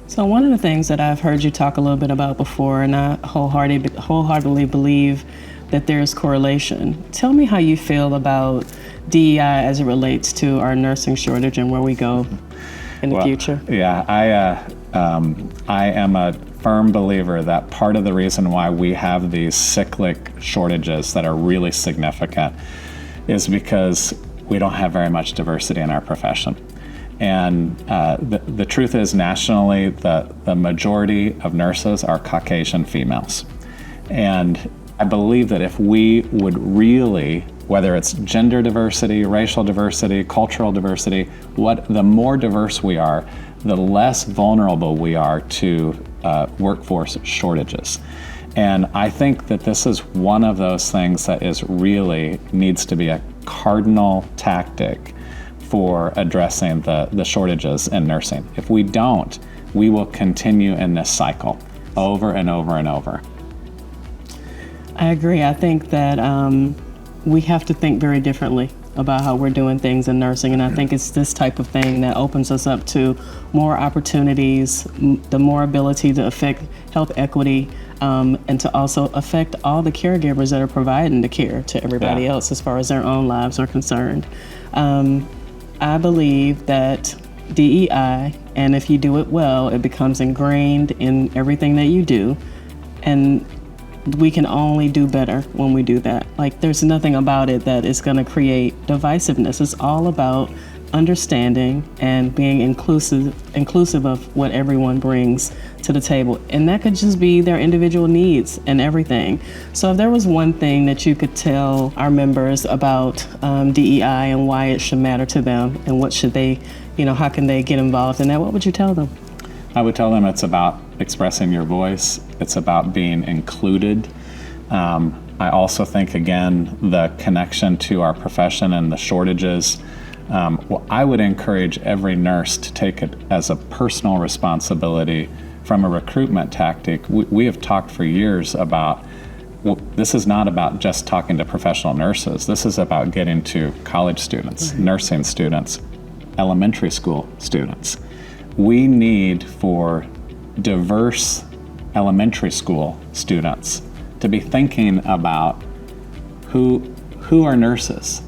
So one of the things that I've heard you talk a little bit about before, and I wholeheartedly believe that there's correlation. Tell me how you feel about DEI as it relates to our nursing shortage and where we go in the future. Yeah, I am a firm believer that part of the reason why we have these cyclic shortages that are really significant is because we don't have very much diversity in our profession. And the truth is, nationally, the majority of nurses are Caucasian females. And I believe that if we would really, whether it's gender diversity, racial diversity, cultural diversity, the more diverse we are, the less vulnerable we are to workforce shortages. And I think that this is one of those things that needs to be a cardinal tactic for addressing the shortages in nursing. If we don't, we will continue in this cycle over and over and over. I agree. I think that we have to think very differently about how we're doing things in nursing, and I think it's this type of thing that opens us up to more opportunities, the more ability to affect health equity, and to also affect all the caregivers that are providing the care to everybody else as far as their own lives are concerned. I believe that DEI, and if you do it well, it becomes ingrained in everything that you do, and we can only do better when we do that. Like, there's nothing about it that is going to create divisiveness. It's all about understanding and being inclusive of what everyone brings to the table. And that could just be their individual needs and everything. So if there was one thing that you could tell our members about DEI and why it should matter to them and what should they, how can they get involved in that, what would you tell them? I would tell them it's about expressing your voice. It's about being included. I also think, again, the connection to our profession and the shortages. I would encourage every nurse to take it as a personal responsibility from a recruitment tactic. We have talked for years about, this is not about just talking to professional nurses. This is about getting to college students, nursing students, elementary school students. We need for diverse elementary school students to be thinking about who are nurses.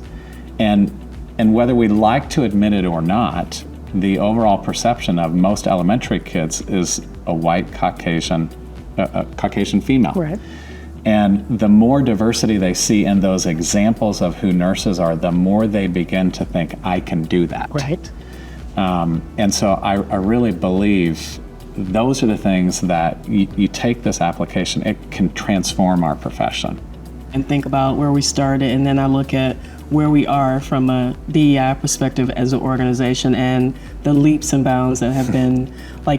And whether we like to admit it or not, the overall perception of most elementary kids is a white Caucasian female. Right. And the more diversity they see in those examples of who nurses are, the more they begin to think, I can do that. Right. And so I really believe those are the things that you take this application, it can transform our profession. And think about where we started, and then I look at where we are from a DEI perspective as an organization and the leaps and bounds that have been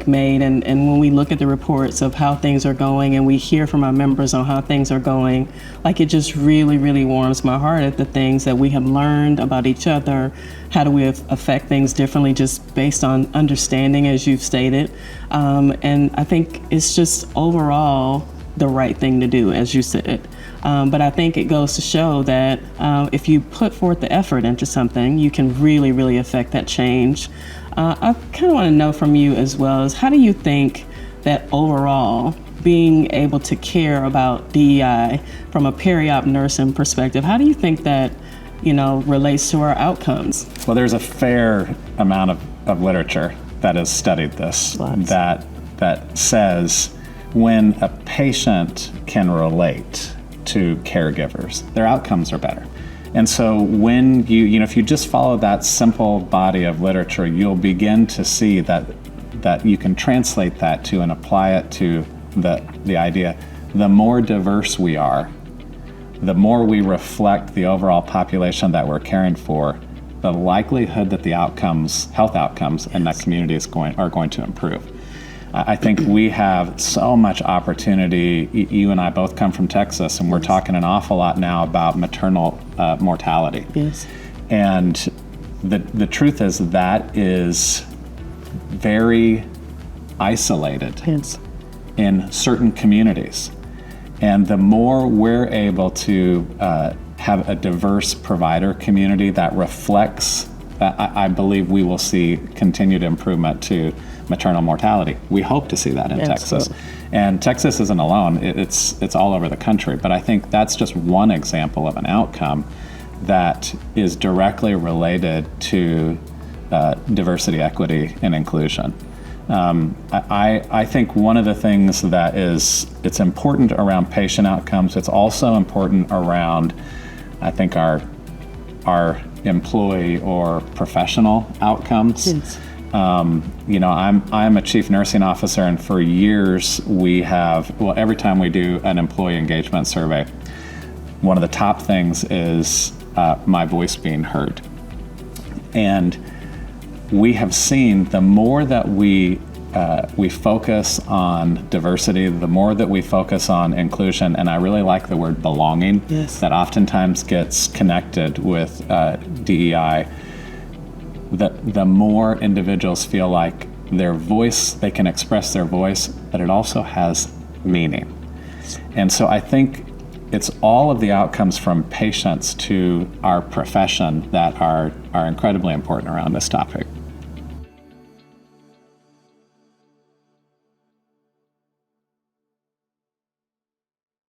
made. And when we look at the reports of how things are going and we hear from our members on how things are going, it just really, really warms my heart at the things that we have learned about each other. How do we affect things differently just based on understanding, as you've stated. And I think it's just overall the right thing to do, as you said. But I think it goes to show that if you put forth the effort into something, you can really, really affect that change. I kind of want to know from you as well as, how do you think that overall being able to care about DEI from a periop nursing perspective, how do you think that relates to our outcomes? Well, there's a fair amount of literature that has studied this. Lots. that says when a patient can relate to caregivers, their outcomes are better. And so when if you just follow that simple body of literature, you'll begin to see that you can translate that to and apply it to the idea. The more diverse we are, the more we reflect the overall population that we're caring for, the likelihood that the health outcomes in that community are going to improve. I think we have so much opportunity. You and I both come from Texas, and we're talking an awful lot now about maternal mortality. Yes. And the truth is that is very isolated in certain communities. And the more we're able to have a diverse provider community that reflects, I believe we will see continued improvement to maternal mortality. We hope to see that in Texas. And Texas isn't alone. It's all over the country. But I think that's just one example of an outcome that is directly related to diversity, equity, and inclusion. I think one of the things that it's important around patient outcomes. It's also important around, I think, our employee or professional outcomes. Yes. I'm a chief nursing officer, and for years every time we do an employee engagement survey, one of the top things is my voice being heard. And we have seen the more that we focus on diversity, the more that we focus on inclusion, and I really like the word belonging, yes, that oftentimes gets connected with DEI, the more individuals feel like their voice, they can express their voice, but it also has meaning. And so I think it's all of the outcomes from patients to our profession that are incredibly important around this topic.